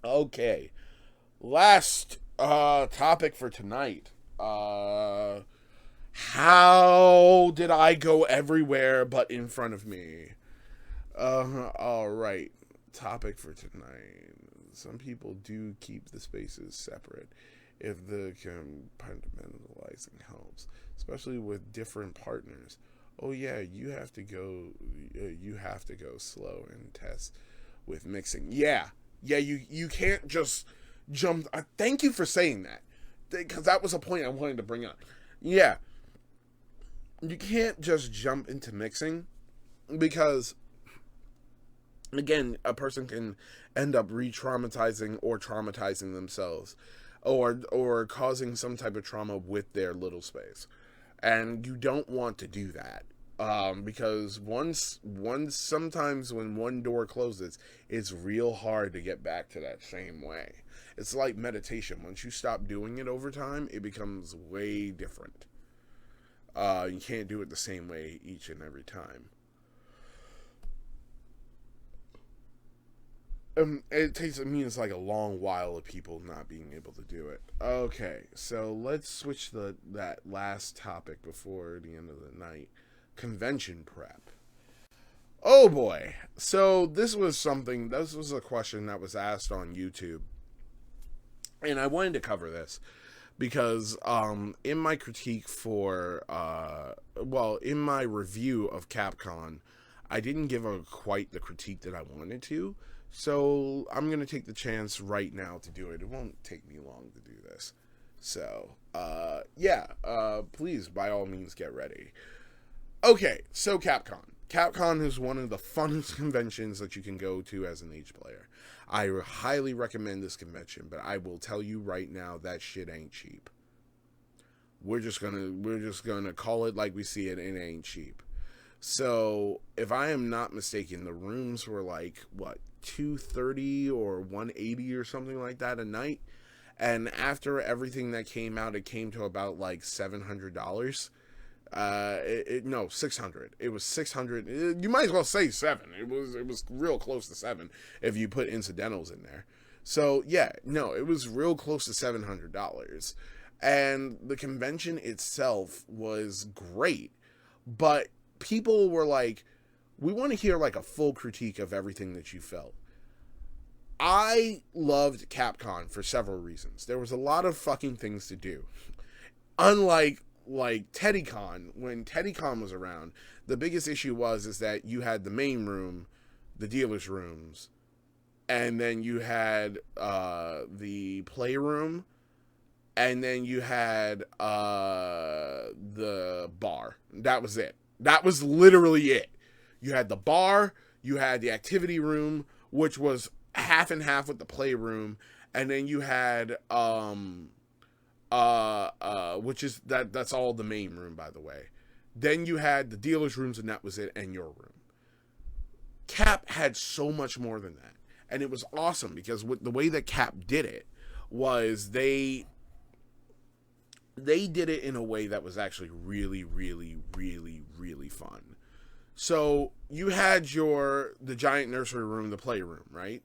Okay. Last topic for tonight. How did I go everywhere but in front of me? All right. Topic for tonight. Some people do keep the spaces separate if the compartmentalizing helps, especially with different partners. Oh yeah, you have to go. You have to go slow and test with mixing. Yeah, yeah. You can't just jump. Thank you for saying that, because that was a point I wanted to bring up. Yeah, you can't just jump into mixing because again, a person can end up re-traumatizing or traumatizing themselves, or causing some type of trauma with their little space, and you don't want to do that. Because once sometimes when one door closes, it's real hard to get back to that same way. It's like meditation. Once you stop doing it over time, it becomes way different. You can't do it the same way each and every time. It means like a long while of people not being able to do it. Okay, so let's switch that last topic before the end of the night. Convention prep. Oh boy. So this was a question that was asked on YouTube. And I wanted to cover this because in my critique for in my review of Capcon, I didn't give a quite the critique that I wanted to. So I'm gonna take the chance right now to do it. It won't take me long to do this. So please by all means get ready. Okay, so Capcon. Capcon is one of the funnest conventions that you can go to as an Age player. I highly recommend this convention, but I will tell you right now that shit ain't cheap. We're just gonna call it like we see it. It ain't cheap. So if I am not mistaken, the rooms were like what 230 or 180 or something like that a night. And after everything that came out, it came to about like $700. No, 600. It was 600. You might as well say seven. It was real close to seven if you put incidentals in there. So yeah, no, it was real close to $700, and the convention itself was great, but people were like, we want to hear like a full critique of everything that you felt. I loved Capcom for several reasons. There was a lot of fucking things to do. Unlike TeddyCon, when TeddyCon was around, the biggest issue was is that you had the main room, the dealers' rooms, and then you had the playroom, and then you had the bar. That was it. That was literally it. You had the bar, you had the activity room, which was half and half with the playroom, and then you had which is that's all the main room, by the way. Then you had the dealer's rooms, and that was it, and your room. Cap had so much more than that, and it was awesome because with the way that Cap did it was they did it in a way that was actually really, really, really, really fun. So you had the giant nursery room, the playroom, right?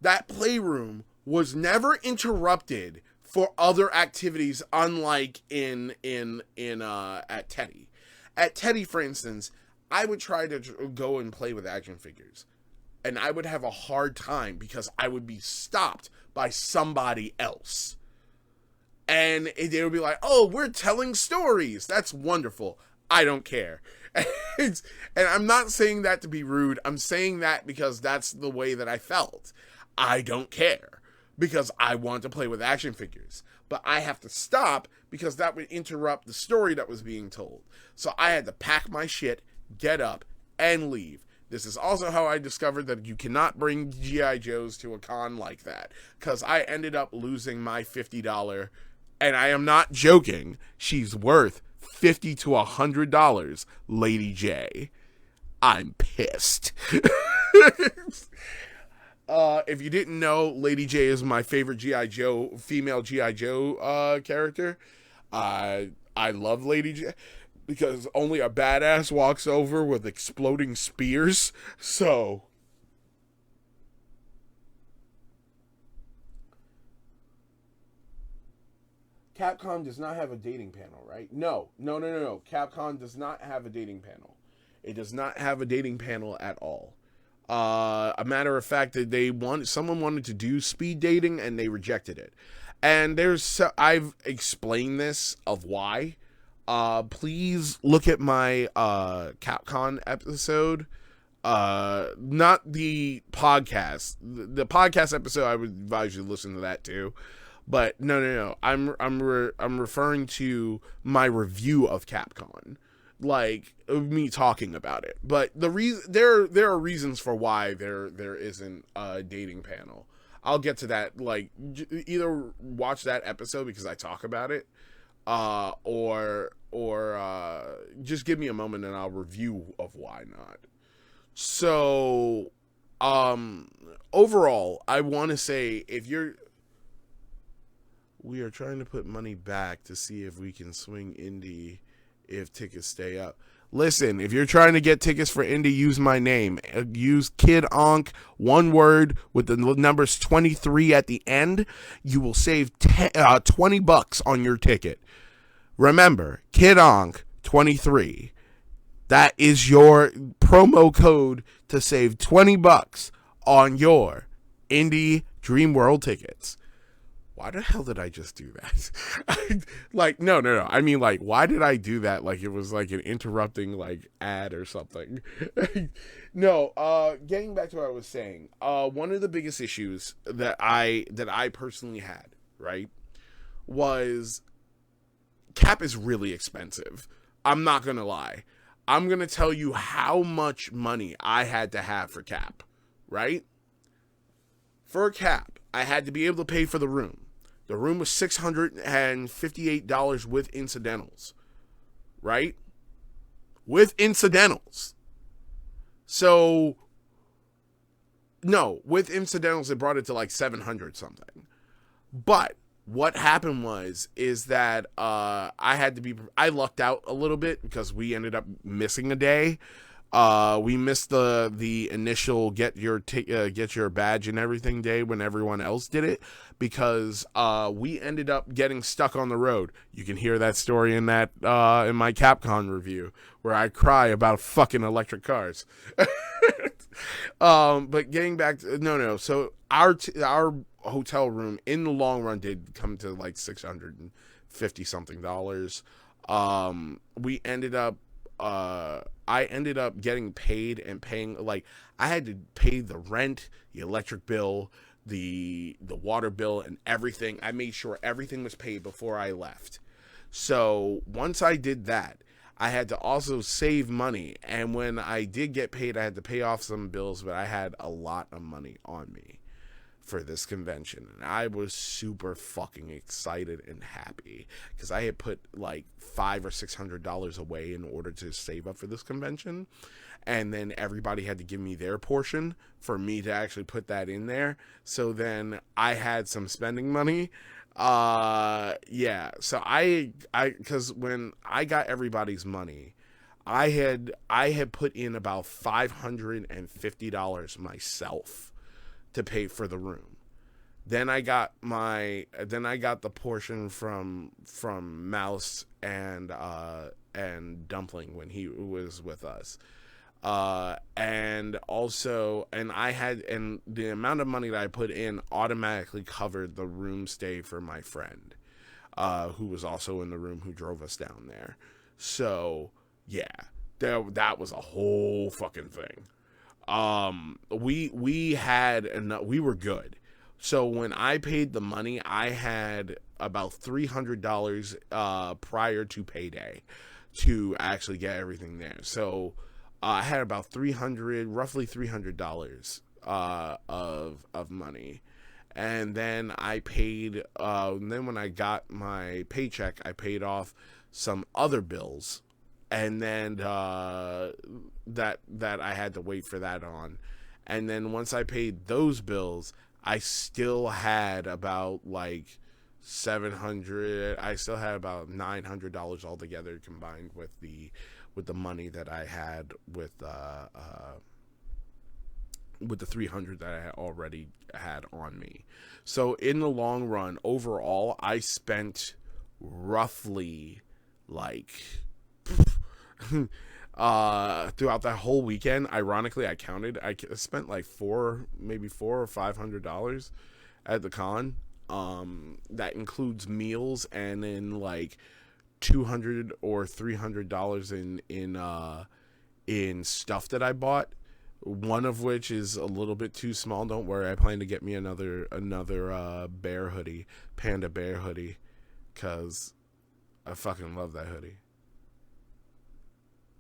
That playroom was never interrupted for other activities, unlike in at Teddy. At Teddy, for instance, I would try to go and play with action figures, and I would have a hard time because I would be stopped by somebody else, and they would be like, "Oh, we're telling stories. That's wonderful. I don't care." and I'm not saying that to be rude. I'm saying that because that's the way that I felt. I don't care because I want to play with action figures. But I have to stop because that would interrupt the story that was being told. So I had to pack my shit, get up, and leave. This is also how I discovered that you cannot bring G.I. Joes to a con like that, because I ended up losing my $50, and I am not joking, she's worth $50 to $100, Lady J. I'm pissed. If you didn't know, Lady J is my favorite G.I. Joe, female G.I. Joe character. I love Lady J because only a badass walks over with exploding spears. So, Capcom does not have a dating panel, right? No. Capcom does not have a dating panel. It does not have a dating panel at all. A matter of fact, that someone wanted to do speed dating and they rejected it. And I've explained this of why. Please look at my Capcon episode. Not the podcast. The podcast episode, I would advise you to listen to that too. But no. I'm referring to my review of Capcon, like of me talking about it. But the reason there are reasons for why there isn't a dating panel. I'll get to that. Like, either watch that episode because I talk about it, or just give me a moment and I'll review of why not. So, overall, I want to say we are trying to put money back to see if we can swing Indy if tickets stay up. Listen, if you're trying to get tickets for Indy, use my name. Use Kid Ankh, one word with the numbers 23 at the end. You will save $20 on your ticket. Remember, Kid Ankh 23. That is your promo code to save $20 on your Indy Dreamworld tickets. Why the hell did I just do that? Like, no. I mean, like, why did I do that? Like, it was like an interrupting, like, ad or something. No, getting back to what I was saying. One of the biggest issues that I personally had, right, was Cap is really expensive. I'm not going to lie. I'm going to tell you how much money I had to have for Cap, right? For Cap, I had to be able to pay for the room. The room was $658 with incidentals, right? With incidentals. So, no, with incidentals, it brought it to like 700 something. But what happened is that I lucked out a little bit because we ended up missing a day. We missed the initial get your badge and everything day when everyone else did it, because we ended up getting stuck on the road. You can hear that story in my Capcom review where I cry about fucking electric cars. But getting back to, no. So our hotel room in the long run did come to like $650 something. We ended up. I ended up getting paid and paying, like, I had to pay the rent, the electric bill, the water bill, and everything. I made sure everything was paid before I left. So once I did that, I had to also save money. And when I did get paid, I had to pay off some bills, but I had a lot of money on me for this convention, and I was super fucking excited and happy because I had put like $500 or $600 away in order to save up for this convention, and then everybody had to give me their portion for me to actually put that in there. So then I had some spending money. Yeah. So because when I got everybody's money, I had put in about $550 myself to pay for the room. Then I got the portion from Mouse and Dumpling when he was with us. And the amount of money that I put in automatically covered the room stay for my friend, who was also in the room, who drove us down there. So yeah, that was a whole fucking thing. We were good. So when I paid the money, I had about $300 prior to payday to actually get everything there. So I had about roughly $300 of money. And then I paid, then when I got my paycheck, I paid off some other bills. And then that I had to wait for that on. And then once I paid those bills, I still had about like $700. I still had about $900 altogether combined with the money that I had with the $300 that I already had on me. So in the long run, overall, I spent roughly like throughout that whole weekend. Ironically, I counted. I spent like maybe $400 or $500 at the con. That includes meals and then like $200 or $300 in stuff that I bought. One of which is a little bit too small. Don't worry, I plan to get me another bear hoodie, panda bear hoodie, cause I fucking love that hoodie.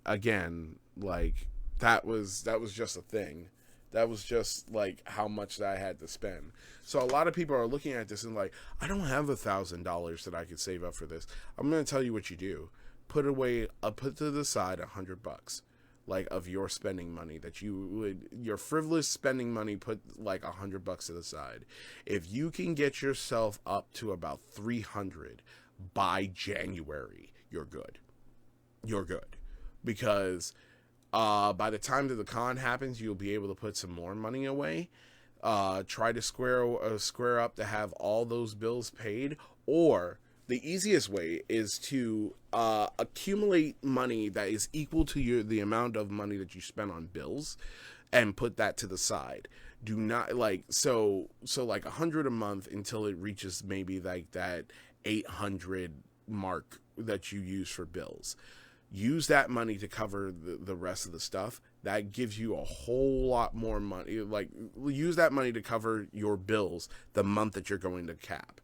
Again, like that was just a thing. That was just like how much that I had to spend. So a lot of people are looking at this and like, I don't have $1,000 that I could save up for this. I'm gonna tell you what you do. Put to the side $100, like of your spending money that you would, your frivolous spending money. Put like $100 to the side. If you can get yourself up to about 300 by January, you're good. You're good, because by the time that the con happens, you'll be able to put some more money away. Try to square up to have all those bills paid, or the easiest way is to accumulate money that is equal to the amount of money that you spend on bills, and put that to the side. Do not like so like 100 a month until it reaches maybe like that 800 mark that you use for bills. Use that money to cover the rest of the stuff. That gives you a whole lot more money. Like, use that money to cover your bills the month that you're going to Cap.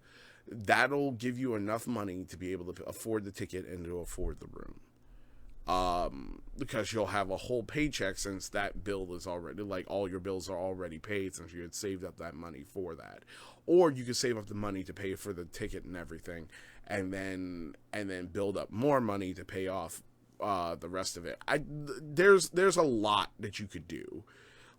That'll give you enough money to be able to afford the ticket and to afford the room. Because you'll have a whole paycheck, since that bill is already, like, all your bills are already paid, since you had saved up that money for that. Or you could save up the money to pay for the ticket and everything, and then build up more money to pay off the rest of it. There's a lot that you could do.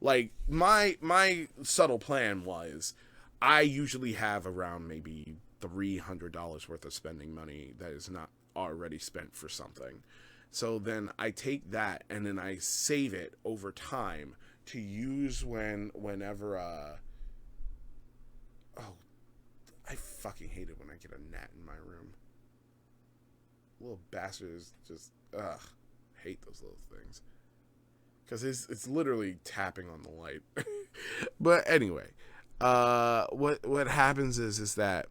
Like, my subtle plan was, I usually have around maybe $300 worth of spending money that is not already spent for something. So then I take that and then I save it over time to use whenever I fucking hate it when I get a gnat in my room. Little bastards just hate those little things, because it's literally tapping on the light. But anyway, what happens is that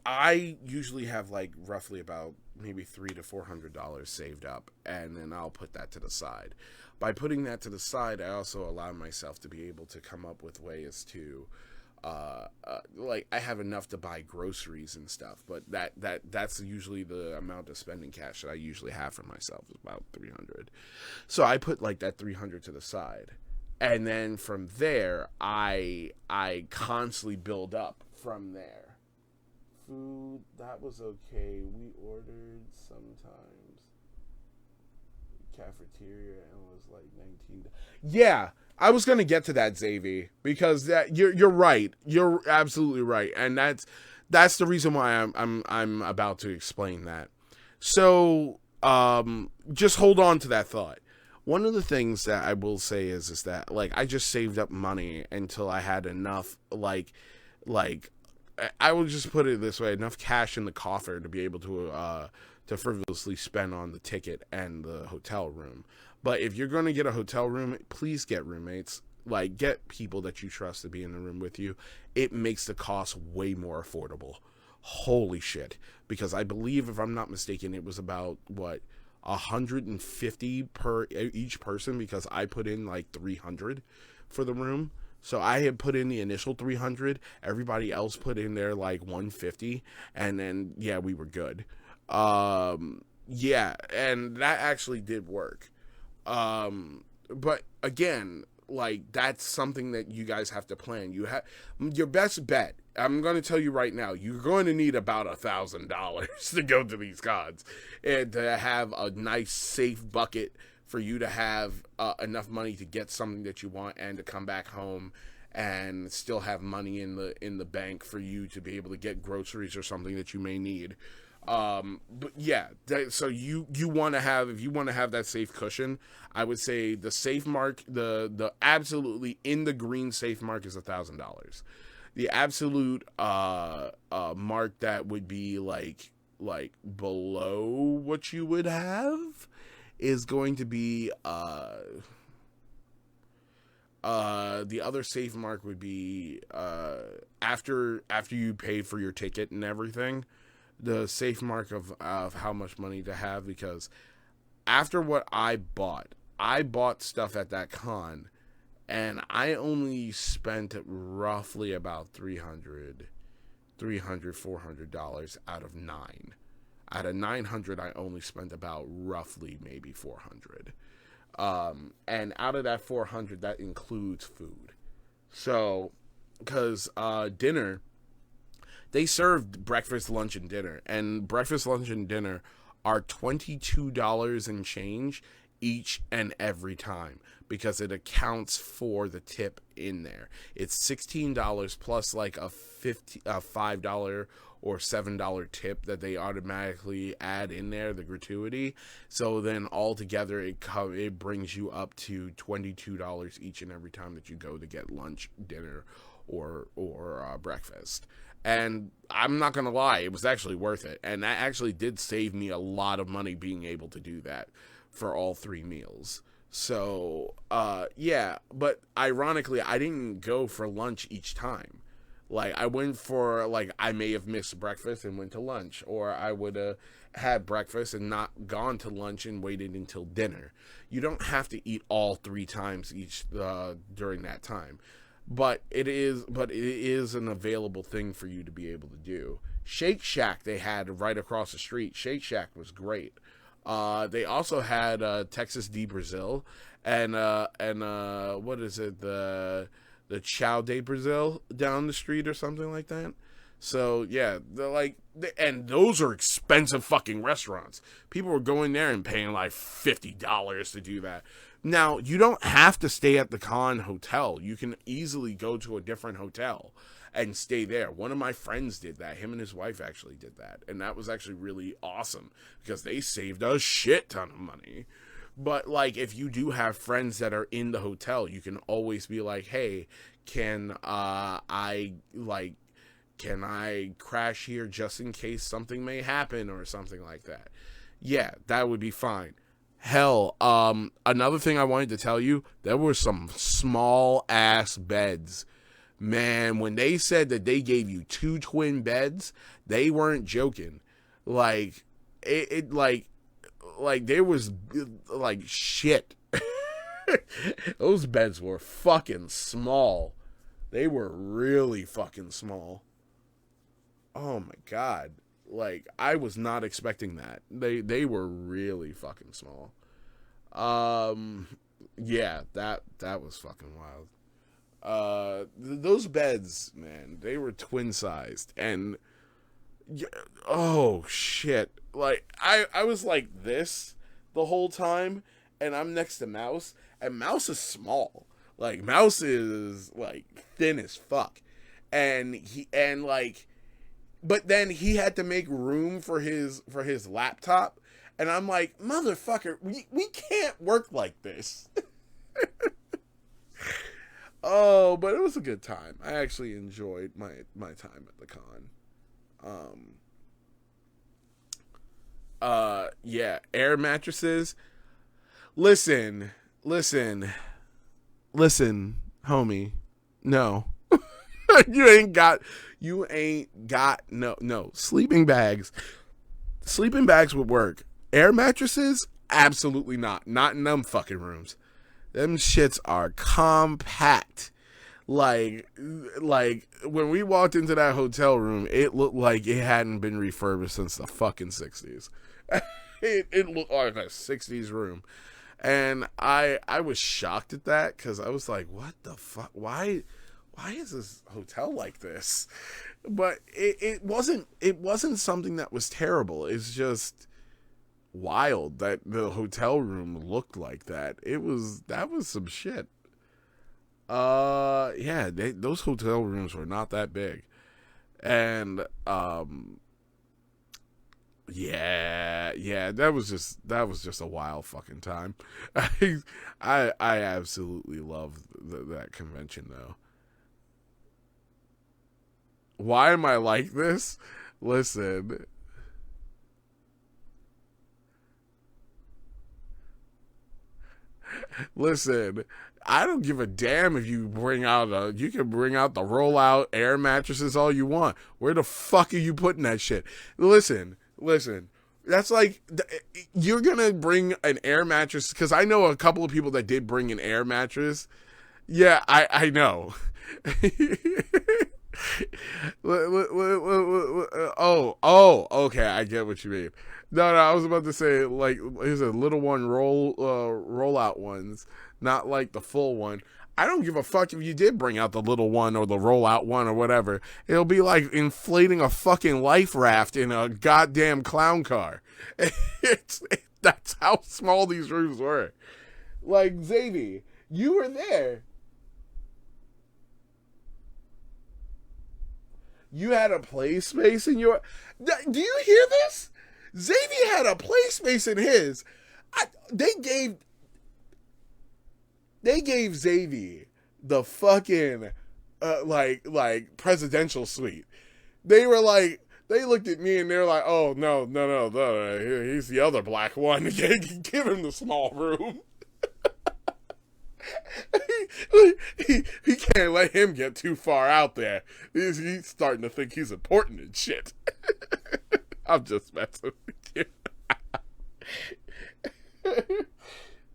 I usually have like roughly about maybe $300 to $400 saved up, and then I'll put that to the side. By putting that to the side, I also allow myself to be able to come up with ways to like, I have enough to buy groceries and stuff, but that's usually the amount of spending cash that I usually have for myself, is about 300. So I put like that 300 to the side, and then from there I constantly build up from there. Food, that was okay. We ordered sometimes. Cafeteria, and it was like $19. Yeah, I was gonna get to that, Xavier, because that you're right. You're absolutely right, and that's the reason why I'm about to explain that. So just hold on to that thought. One of the things that I will say is that, like, I just saved up money until I had enough, like I will just put it this way, enough cash in the coffer to be able to frivolously spend on the ticket and the hotel room. But if you're going to get a hotel room, please get roommates. Like, get people that you trust to be in the room with you. It makes the cost way more affordable. Holy shit. Because I believe, if I'm not mistaken, it was about, $150 per each person, because I put in like 300 for the room. So I had put in the initial 300. Everybody else put in there like 150, and then we were good. Yeah, and that actually did work. But again, like, that's something that you guys have to plan. You have your best bet. I'm going to tell you right now, you're going to need about $1,000 to go to these cons, and to have a nice safe bucket for you to have enough money to get something that you want, and to come back home and still have money in the bank for you to be able to get groceries or something that you may need. But yeah, so you want to have, if you want to have that safe cushion, I would say the safe mark, the absolutely in the green safe mark is $1,000. the absolute mark that would be like below what you would have is going to be the other safe mark would be after you pay for your ticket and everything, the safe mark of how much money to have, because after what I bought stuff at that con, and I only spent roughly about $300 $400 out of $900. Out of $900, I only spent about roughly maybe $400. And out of that $400, that includes food. So, because dinner, they served breakfast, lunch, and dinner. And breakfast, lunch, and dinner are $22 and change each and every time, because it accounts for the tip in there. It's $16 plus like a $5 or $7 tip that they automatically add in there, the gratuity. So then altogether it brings you up to $22 each and every time that you go to get lunch, dinner, or breakfast. And I'm not gonna lie, it was actually worth it, and that actually did save me a lot of money being able to do that for all 3 meals. So yeah, but ironically, I didn't go for lunch each time. Like, I went for, like, I may have missed breakfast and went to lunch, or I would have had breakfast and not gone to lunch and waited until dinner. You don't have to eat all 3 times each during that time, but it is an available thing for you to be able to do. Shake Shack they had right across the street. Shake Shack was great. They also had Texas de Brazil and what is it, the Chow de Brazil down the street or something like that. So yeah, and those are expensive fucking restaurants. People were going there and paying like $50 to do that. Now, you don't have to stay at the con hotel. You can easily go to a different hotel and stay there. One of my friends did that. Him and his wife actually did that, and that was actually really awesome because they saved a shit ton of money. But, like, if you do have friends that are in the hotel, you can always be like, hey, can I crash here just in case something may happen or something like that? Yeah, that would be fine. Hell, another thing I wanted to tell you, there were some small-ass beds. Man, when they said that they gave you 2 twin beds, they weren't joking. Like, like there was like shit. Those beds were fucking small. They were really fucking small. Oh my god. Like, I was not expecting that. They were really fucking small. Yeah, that was fucking wild. Those beds, man, they were twin sized, and oh shit. Like, I was like this the whole time, and I'm next to Mouse, and Mouse is small. Like, Mouse is like thin as fuck. But then he had to make room for his laptop, and I'm like, motherfucker, we can't work like this. Oh, but it was a good time. I actually enjoyed my time at the con. Yeah, air mattresses. Listen, homie. No. You ain't got no sleeping bags. Sleeping bags would work. Air mattresses, absolutely not. Not in them fucking rooms. Them shits are compact. Like when we walked into that hotel room, it looked like it hadn't been refurbished since the fucking 60s. It looked like a 60s room. And I was shocked at that, because I was like, what the fuck? Why is this hotel like this? But it wasn't something that was terrible. It's just wild that the hotel room looked like that. That was some shit. Yeah, those hotel rooms were not that big. And yeah, that was just a wild fucking time. I absolutely loved that convention though. Why am I like this? Listen. Listen, I don't give a damn if you you can bring out the rollout air mattresses all you want. Where the fuck are you putting that shit? Listen. That's like, you're gonna bring an air mattress, because I know a couple of people that did bring an air mattress. Yeah, I know. Okay, I get what you mean. No, I was about to say, like, here's a little one rollout ones, not like the full one. I don't give a fuck if you did bring out the little one or the rollout one or whatever. It'll be like inflating a fucking life raft in a goddamn clown car. That's how small these rooms were. Like, Xavier, you were there. You had a play space in your... Do you hear this? Xavier had a play space in his. They gave Xavier the fucking like presidential suite. They were like, they looked at me and they're like, oh no, he's the other black one. Give him the small room. he can't let him get too far out there. He's starting to think he's important and shit. I'm just messing with you.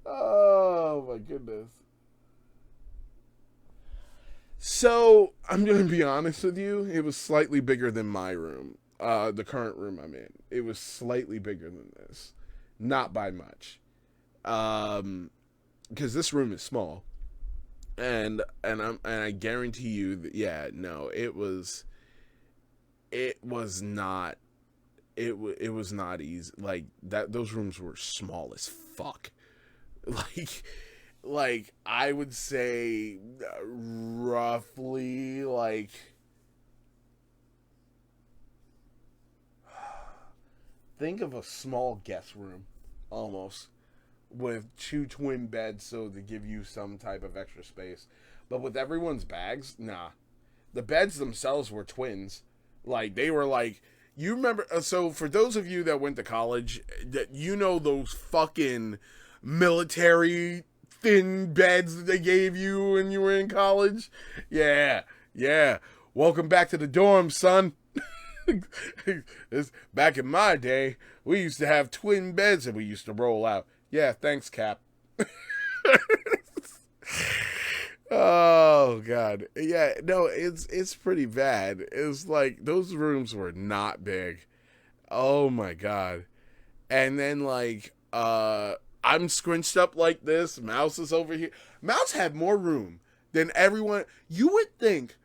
Oh my goodness. So I'm gonna be honest with you. It was slightly bigger than my room, the current room I'm in. It was slightly bigger than this, not by much. Because this room is small, and I guarantee you that it was not easy. Like that, those rooms were small as fuck. Like I would say roughly like think of a small guest room almost, with 2 twin beds so to give you some type of extra space. But with everyone's bags, nah. The beds themselves were twins. Like, they were like, you remember, so for those of you that went to college, that you know those fucking military thin beds that they gave you when you were in college? Yeah. Welcome back to the dorm, son. Back in my day, we used to have twin beds that we used to roll out. Yeah, thanks, Cap. Oh God, yeah, no, it's pretty bad. It's like those rooms were not big. Oh my God, and then like I'm squinched up like this. Mouse is over here. Mouse had more room than everyone. You would think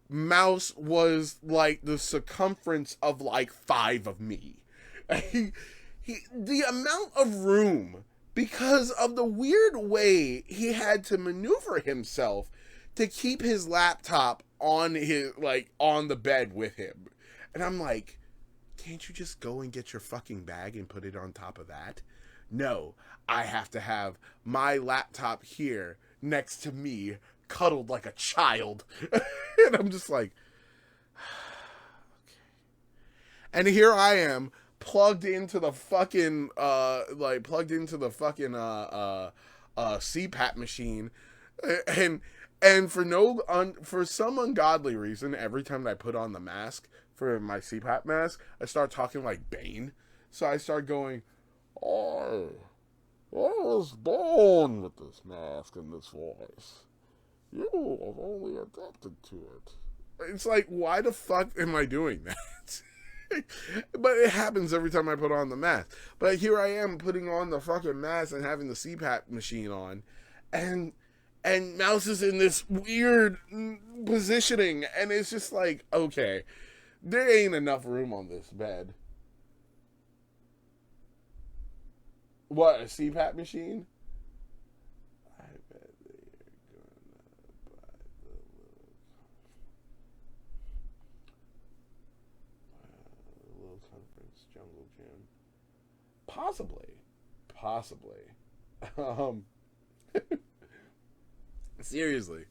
Mouse was like the circumference of like 5 of me. The amount of room, because of the weird way he had to maneuver himself to keep his laptop on the bed with him. And I'm like, can't you just go and get your fucking bag and put it on top of that? No, I have to have my laptop here next to me, cuddled like a child. And I'm just like, okay. And here I am, plugged into the fucking CPAP machine, and for some ungodly reason, every time that I put on the mask for my CPAP mask, I start talking like Bane. So I start going, I was born with this mask and this voice. You have only adapted to it. It's like, why the fuck am I doing that? But it happens every time I put on the mask. But here I am putting on the fucking mask and having the CPAP machine on, and Mouse is in this weird positioning, and it's just like, okay, there ain't enough room on this bed. What, a CPAP machine? I bet they're gonna buy the little conference jungle gym. Possibly. Seriously,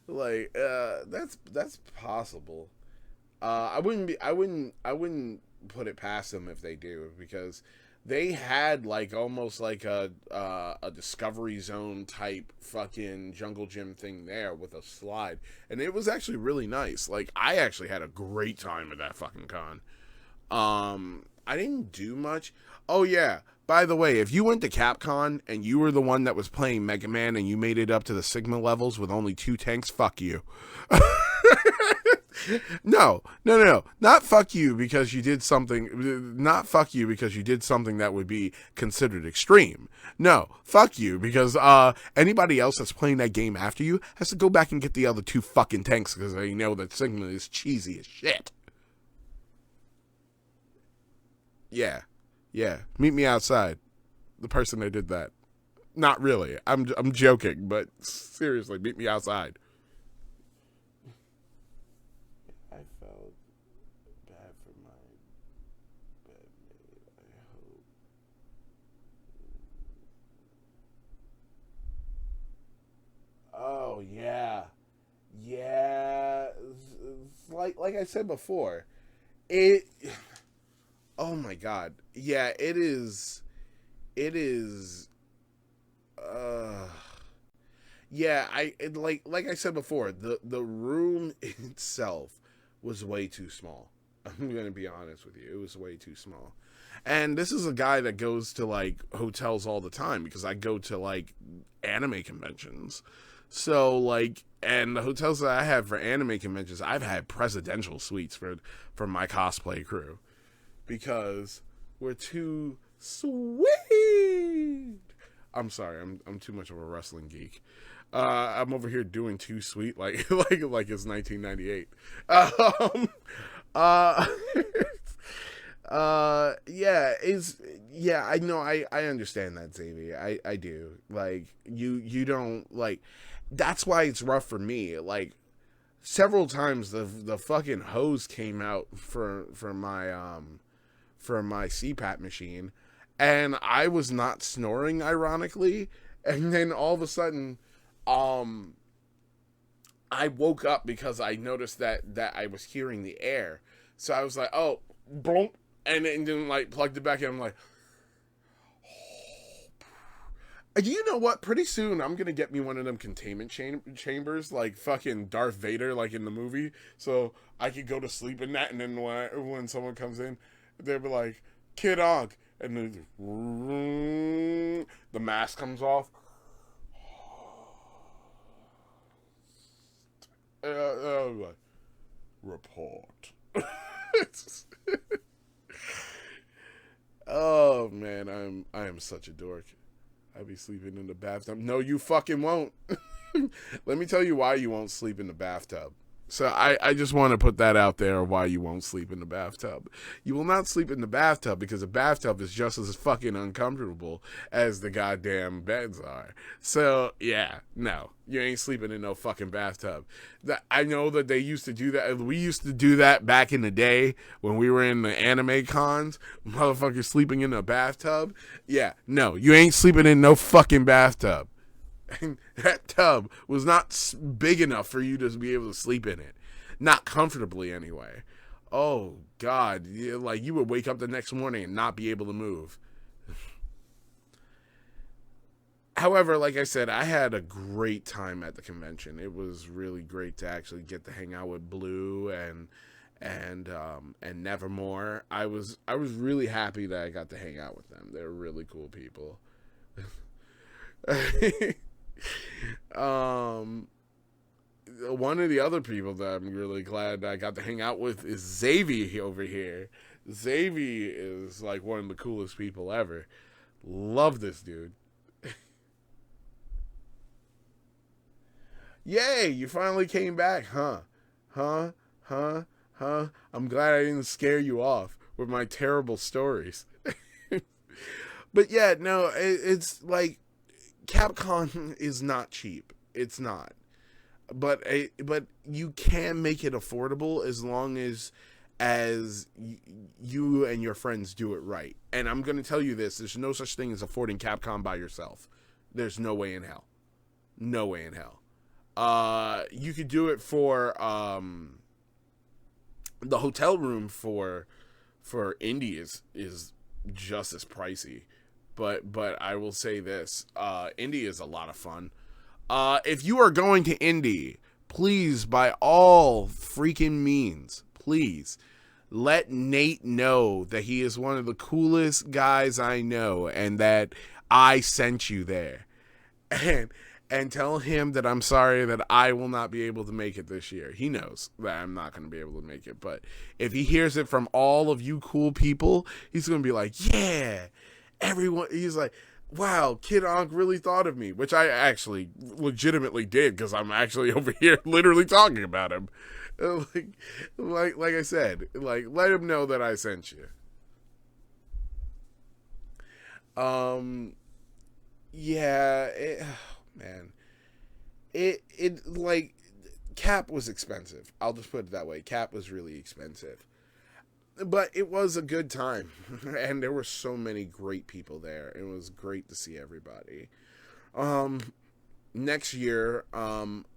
like that's possible. I wouldn't put it past them if they do, because they had like almost like a Discovery Zone type fucking jungle gym thing there with a slide, and it was actually really nice. Like, I actually had a great time at that fucking con. I didn't do much. Oh yeah. By the way, if you went to Capcon and you were the one that was playing Mega Man and you made it up to the Sigma levels with only 2 tanks, fuck you. No, no, no, no. Not fuck you because you did something. Not fuck you because you did something that would be considered extreme. No, fuck you because anybody else that's playing that game after you has to go back and get the other 2 fucking tanks because they know that Sigma is cheesy as shit. Yeah, yeah. Meet me outside. The person that did that. Not really. I'm joking, but seriously, meet me outside. I felt bad for my bedmate. I hope. Oh yeah, yeah. It's like I said before, it. Oh my god, yeah. It is. It is. Uh. Yeah, like I said before, the room itself was way too small. I'm gonna be honest with you, it was way too small. And this is a guy that goes to like hotels all the time because I go to like anime conventions. So like, and the hotels that I have for anime conventions, I've had presidential suites for my cosplay crew because we're too sweet. I'm sorry, I'm too much of a wrestling geek. I'm over here doing too sweet, like it's 1998. Uh, yeah, I know, I understand that, Xavier. I do. Like, you don't like. That's why it's rough for me. Like, several times the fucking hose came out for my CPAP machine, and I was not snoring, ironically, and then all of a sudden, I woke up because I noticed that I was hearing the air, so I was like, oh, boom, and then like plugged it back in. I'm like, you know what? Pretty soon I'm gonna get me one of them containment chambers, like fucking Darth Vader, like in the movie, so I could go to sleep in that, and then when someone comes in, they'll be like, "Kid Ankh," and then the mask comes off. Like, report. Oh man, I am such a dork. I be sleeping in the bathtub. No, you fucking won't. Let me tell you why you won't sleep in the bathtub. So I just want to put that out there, why you won't sleep in the bathtub. You will not sleep in the bathtub because the bathtub is just as fucking uncomfortable as the goddamn beds are. So yeah, no, you ain't sleeping in no fucking bathtub. I know that they used to do that. We used to do that back in the day when we were in the anime cons. Motherfuckers sleeping in a bathtub. Yeah, no, you ain't sleeping in no fucking bathtub. And that tub was not big enough for you to be able to sleep in it. Not comfortably, anyway. Oh, God. Like, you would wake up the next morning and not be able to move. However, like I said, I had a great time at the convention. It was really great to actually get to hang out with Blue and Nevermore. I was really happy that I got to hang out with them. They're really cool people. One of the other people that I'm really glad I got to hang out with is Xavier over here. Xavier is like one of the coolest people ever. Love this dude. Yay, you finally came back, huh? Huh? Huh? Huh? I'm glad I didn't scare you off with my terrible stories. But yeah, no, it's like Capcon is not cheap. It's not. But you can make it affordable as long as you and your friends do it right. And I'm going to tell you this, there's no such thing as affording Capcom by yourself. There's no way in hell. No way in hell. You could do it for The hotel room for Indy is just as pricey. But I will say this, Indy is a lot of fun. If you are going to Indy, please, by all freaking means, please let Nate know that he is one of the coolest guys I know and that I sent you there. And tell him that I'm sorry that I will not be able to make it this year. He knows that I'm not going to be able to make it. But if he hears it from all of you cool people, he's going to be like, yeah, everyone. He's like, wow, Kid Ankh really thought of me, which I actually legitimately did because I'm actually over here literally talking about him. Like I said, like, let him know that I sent you. Yeah, man, it like Cap was expensive. I'll just put it that way. Cap was really expensive, but it was a good time, and there were so many great people there. It was great to see everybody. Next year,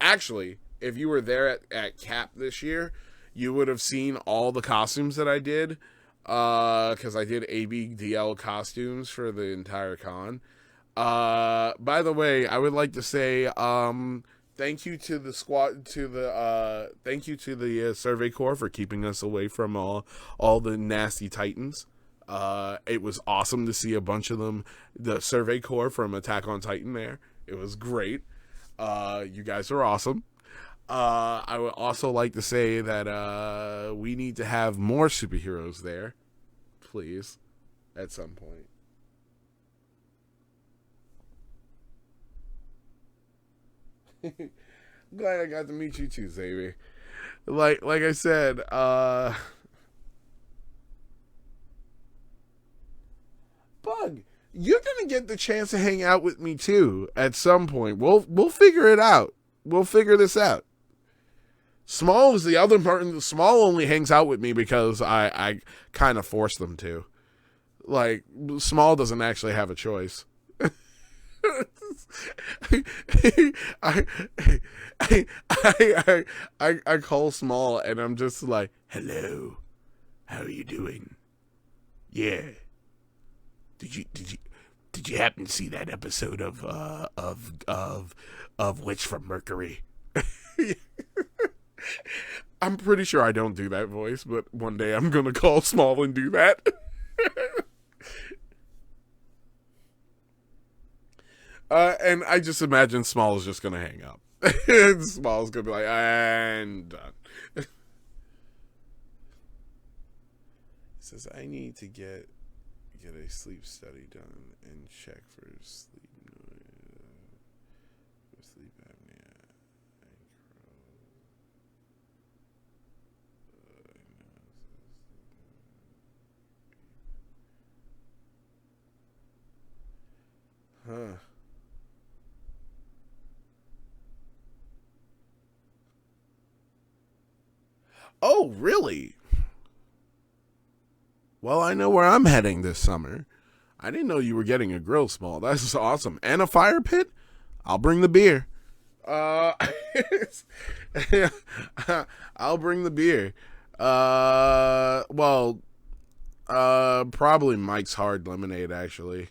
actually, if you were there at Cap this year, you would have seen all the costumes that I did, because I did ABDL costumes for the entire con. By the way, I would like to say, thank you to the squad, thank you to the Survey Corps for keeping us away from all the nasty Titans. It was awesome to see a bunch of them, the Survey Corps from Attack on Titan there. It was great. You guys are awesome. I would also like to say that, we need to have more superheroes there, please, at some point. Glad I got to meet you too, Xavier. Like I said, Bug, you're gonna get the chance to hang out with me too at some point. We'll figure it out. We'll figure this out. Small is the other part. Small only hangs out with me because I kind of force them to. Like, Small doesn't actually have a choice. I, I call Small and I'm just like, hello, how are you doing? Yeah. Did you happen to see that episode of Witch from Mercury? I'm pretty sure I don't do that voice, but one day I'm gonna call Small and do that. And I just imagine Small is just gonna hang up. Small's gonna be like, and done. He says, I need to get a sleep study done and check for sleep apnea and Huh. Oh, really? Well, I know where I'm heading this summer. I didn't know you were getting a grill, Small. That's awesome. And a fire pit? I'll bring the beer. Uh, I'll bring the beer. Well, probably Mike's Hard Lemonade, actually.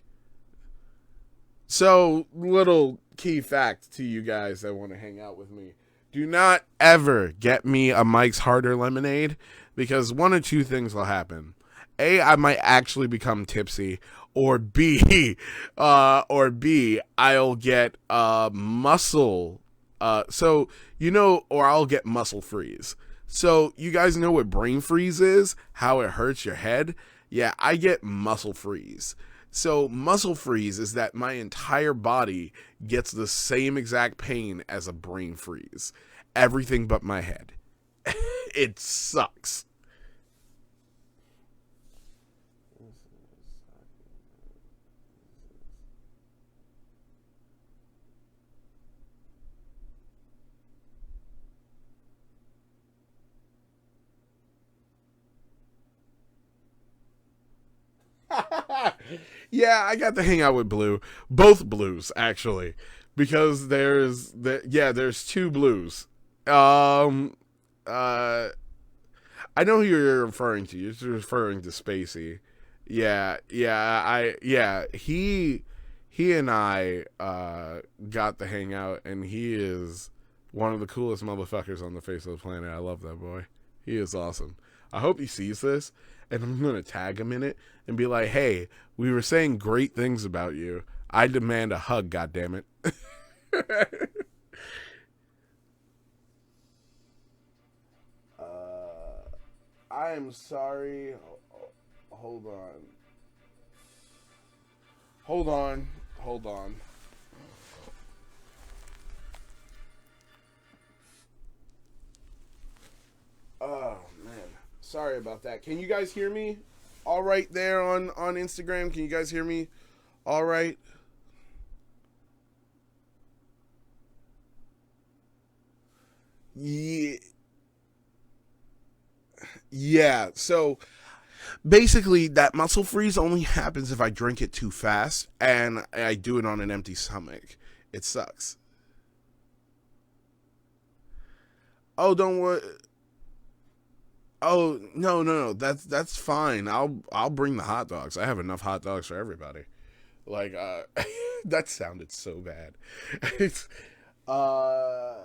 So, little key fact to you guys that want to hang out with me. Do not ever get me a Mike's Harder Lemonade, because one or two things will happen. A, I might actually become tipsy, or B, I'll get muscle. Or I'll get muscle freeze. So you guys know what brain freeze is? How it hurts your head? Yeah, I get muscle freeze. So muscle freeze is that my entire body gets the same exact pain as a brain freeze. Everything but my head. It sucks. Yeah, I got to hang out with Blue. Both Blues, actually. Because there's two Blues. I I know who you're referring to. You're referring to Spacey. Yeah. He and I got to hang out, and he is one of the coolest motherfuckers on the face of the planet. I love that boy. He is awesome. I hope he sees this, and I'm gonna tag him in it and be like, "Hey, we were saying great things about you. I demand a hug, goddammit." I am sorry. Hold on. Hold on. Hold on. Oh, man. Sorry about that. Can you guys hear me all right there on Instagram? Can you guys hear me all right? Yeah. Yeah. So basically, that muscle freeze only happens if I drink it too fast, and I do it on an empty stomach. It sucks. Oh, don't worry. Oh, no. That's fine. I'll bring the hot dogs. I have enough hot dogs for everybody. Like that sounded so bad. It's uh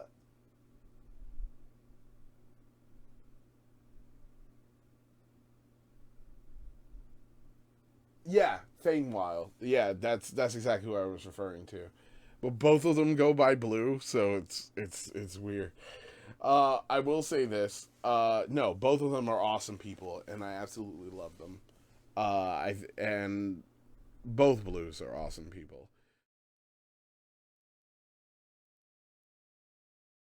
yeah, Wild. Yeah, that's exactly what I was referring to. But both of them go by blue, so it's weird. I will say this. No, both of them are awesome people, and I absolutely love them. I and both blues are awesome people.